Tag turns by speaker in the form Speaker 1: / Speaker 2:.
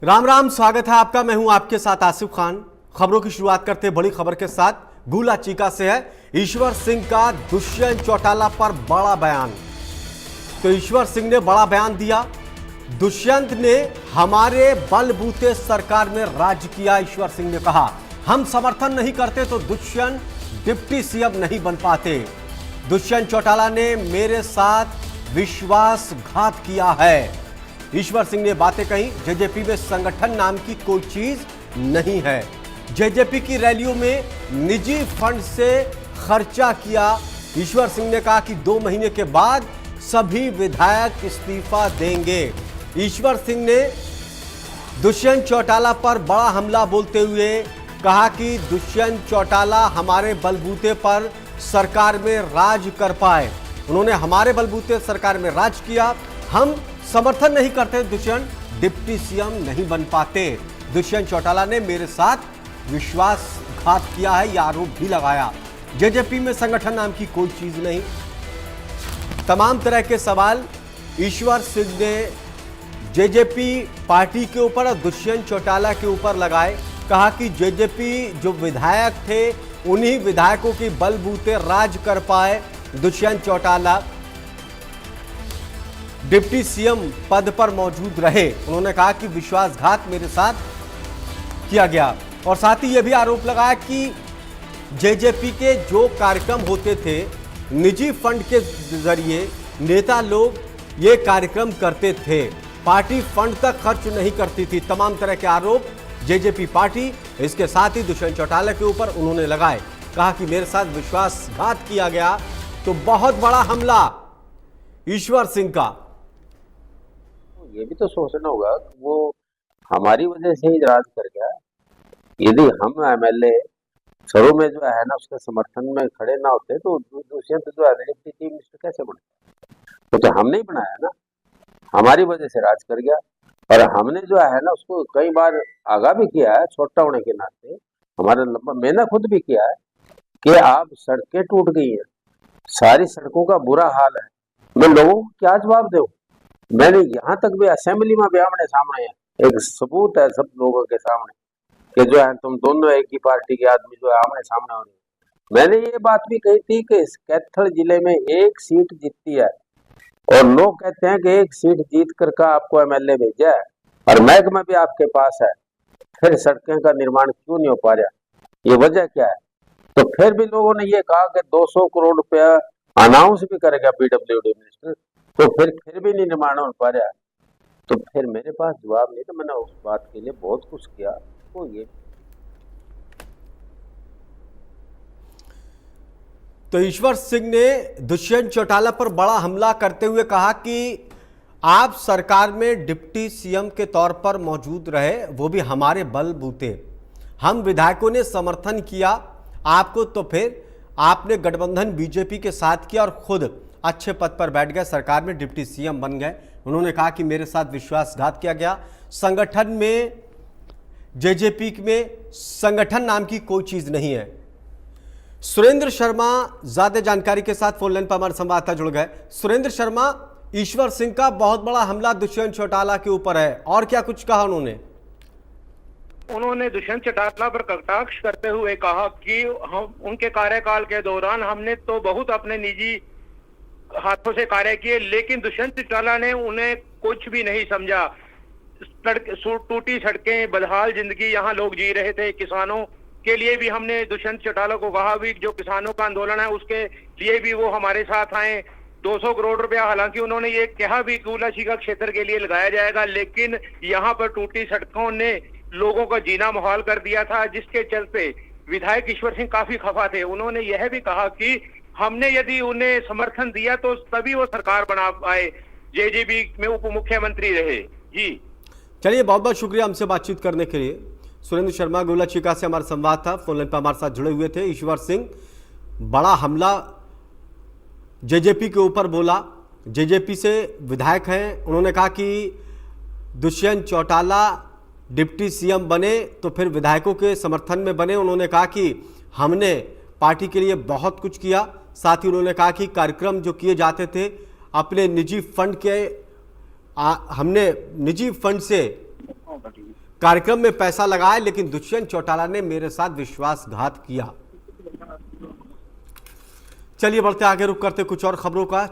Speaker 1: राम राम, स्वागत है आपका। मैं हूं आपके साथ आसिफ खान। खबरों की शुरुआत करते हैं बड़ी खबर के साथ। गुला चीका से है। ईश्वर सिंह का दुष्यंत चौटाला पर बड़ा बयान। तो ईश्वर सिंह ने बड़ा बयान दिया। दुष्यंत ने हमारे बलबूते सरकार में राज किया। ईश्वर सिंह ने कहा, हम समर्थन नहीं करते तो दुष्यंत डिप्टी सीएम नहीं बन पाते। दुष्यंत चौटाला ने मेरे साथ विश्वासघात किया है। ईश्वर सिंह ने बातें कही। जेजेपी में संगठन नाम की कोई चीज नहीं है। जेजेपी की रैलियों में निजी फंड से खर्चा किया। ईश्वर सिंह ने कहा कि 2 महीने के बाद सभी विधायक इस्तीफा देंगे। ईश्वर सिंह ने दुष्यंत चौटाला पर बड़ा हमला बोलते हुए कहा कि दुष्यंत चौटाला हमारे बलबूते पर सरकार में राज कर पाए। उन्होंने हमारे बलबूते सरकार में राज किया। हम समर्थन नहीं करते दुष्यंत डिप्टी सीएम नहीं बन पाते। दुष्यंत चौटाला ने मेरे साथ विश्वासघात किया है, यह आरोप भी लगाया। जेजेपी में संगठन नाम की कोई चीज नहीं। तमाम तरह के सवाल ईश्वर सिंह ने जेजेपी पार्टी के ऊपर और दुष्यंत चौटाला के ऊपर लगाए। कहा कि जेजेपी जो विधायक थे उन्हीं विधायकों के बलबूते राज कर पाए दुष्यंत चौटाला डिप्टी सीएम पद पर मौजूद रहे। उन्होंने कहा कि विश्वासघात मेरे साथ किया गया और साथ ही यह भी आरोप लगाया कि जेजेपी के जो कार्यक्रम होते थे निजी फंड के जरिए नेता लोग ये कार्यक्रम करते थे, पार्टी फंड तक खर्च नहीं करती थी। तमाम तरह के आरोप जेजेपी पार्टी, इसके साथ ही दुष्यंत चौटाला के ऊपर उन्होंने लगाए। कहा कि मेरे साथ विश्वासघात किया गया। तो बहुत बड़ा हमला ईश्वर सिंह का।
Speaker 2: ये भी तो सोचना होगा कि वो हमारी वजह से ही राज कर गया। यदि हम एमएलए शुरू में जो है ना उसके समर्थन में खड़े ना होते तो दुष्यंत जो है डिप्टी चीफ मिनिस्टर कैसे बने? तो हमने ही बनाया ना, हमारी वजह से राज कर गया। और हमने जो है ना उसको कई बार आगाह भी किया है, छोटा होने के नाते हमारा लंबा, मैंने खुद भी किया है कि आप सड़कें टूट गई हैं, सारी सड़कों का बुरा हाल है, मैं लोगों को क्या जवाब दूं? मैंने यहाँ तक भी असेंबली में भी आमने सामने है, एक सबूत है सब लोगों के सामने कि जो है तुम दोनों एक ही पार्टी के आदमी जो है आमने सामने हो रहे हैं। मैंने ये बात भी कही थी कि कैथल जिले में 1 सीट जीतती है और लोग कहते हैं कि 1 सीट जीत कर का आपको एमएलए भेजा है और महकमा भी आपके पास है, फिर सड़कें का निर्माण क्यों नहीं हो पा रहा? ये वजह क्या है? तो फिर भी लोगों ने ये कहा कि 200 करोड़ रुपया अनाउंस भी करेगा पीडब्ल्यूडी मिनिस्टर, तो फिर भी नहीं निर्माण हो पा रहा। तो फिर मेरे पास जवाब नहीं था। मैंने उस बात के लिए बहुत कुछ किया। तो ये
Speaker 1: तो ईश्वर सिंह ने दुष्यंत चौटाला पर बड़ा हमला करते हुए कहा कि आप सरकार में डिप्टी सीएम के तौर पर मौजूद रहे, वो भी हमारे बलबूते। हम विधायकों ने समर्थन किया आपको, तो फिर आपने गठबंधन बीजेपी के साथ किया और खुद अच्छे पद पर बैठ गए, सरकार में डिप्टी सीएम बन गए। उन्होंने कहा कि मेरे साथ विश्वासघात किया गया। संगठन में, जेजेपी में संगठन नाम की कोई चीज नहीं है। सुरेंद्र शर्मा ज्यादा जानकारी के साथ फोन लाइन पर हमारे संवाददाता जुड़ गए। सुरेंद्र शर्मा, ईश्वर सिंह का बहुत बड़ा हमला दुष्यंत चौटाला के ऊपर है, और क्या कुछ कहा
Speaker 3: उन्होंने दुष्यंत चौटाला पर कटाक्ष करते हुए कहा कि हम उनके कार्यकाल के दौरान हमने तो बहुत अपने निजी हाथों से कार्य किए, लेकिन दुष्यंत चौटाला ने उन्हें कुछ भी नहीं समझा। टूटी सड़कें, बदहाल जिंदगी यहाँ लोग जी रहे थे। किसानों के लिए भी हमने दुष्यंत चौटाला को कहा भी जो किसानों का आंदोलन है उसके लिए भी वो हमारे साथ आए। 200 करोड़ रुपया हालांकि उन्होंने ये कहा भी गुला चीका क्षेत्र के लिए लगाया जाएगा, लेकिन यहाँ पर टूटी सड़कों ने लोगों का जीना मुहाल कर दिया था, जिसके चलते विधायक ईश्वर सिंह काफी खफा थे। उन्होंने यह भी कहा कि हमने यदि उन्हें समर्थन दिया तो तभी वो सरकार बना पाए, जेजेबी में उप मुख्यमंत्री रहे। जी
Speaker 1: चलिए, बहुत बहुत शुक्रिया हमसे बातचीत करने के लिए। सुरेंद्र शर्मा गोला चीका से हमारा संवाद था, फोन लाइन पर हमारे साथ जुड़े हुए थे। ईश्वर सिंह बड़ा हमला जेजेपी के ऊपर बोला। जेजेपी से विधायक हैं, उन्होंने कहा कि दुष्यंत चौटाला डिप्टी सीएम बने तो फिर विधायकों के समर्थन में बने। उन्होंने कहा कि हमने पार्टी के लिए बहुत कुछ किया। साथ ही उन्होंने कहा कि कार्यक्रम जो किए जाते थे अपने निजी फंड के हमने निजी फंड से कार्यक्रम में पैसा लगाया लेकिन दुष्यंत चौटाला ने मेरे साथ विश्वासघात किया। चलिए बढ़ते आगे, रुक करते कुछ और खबरों का।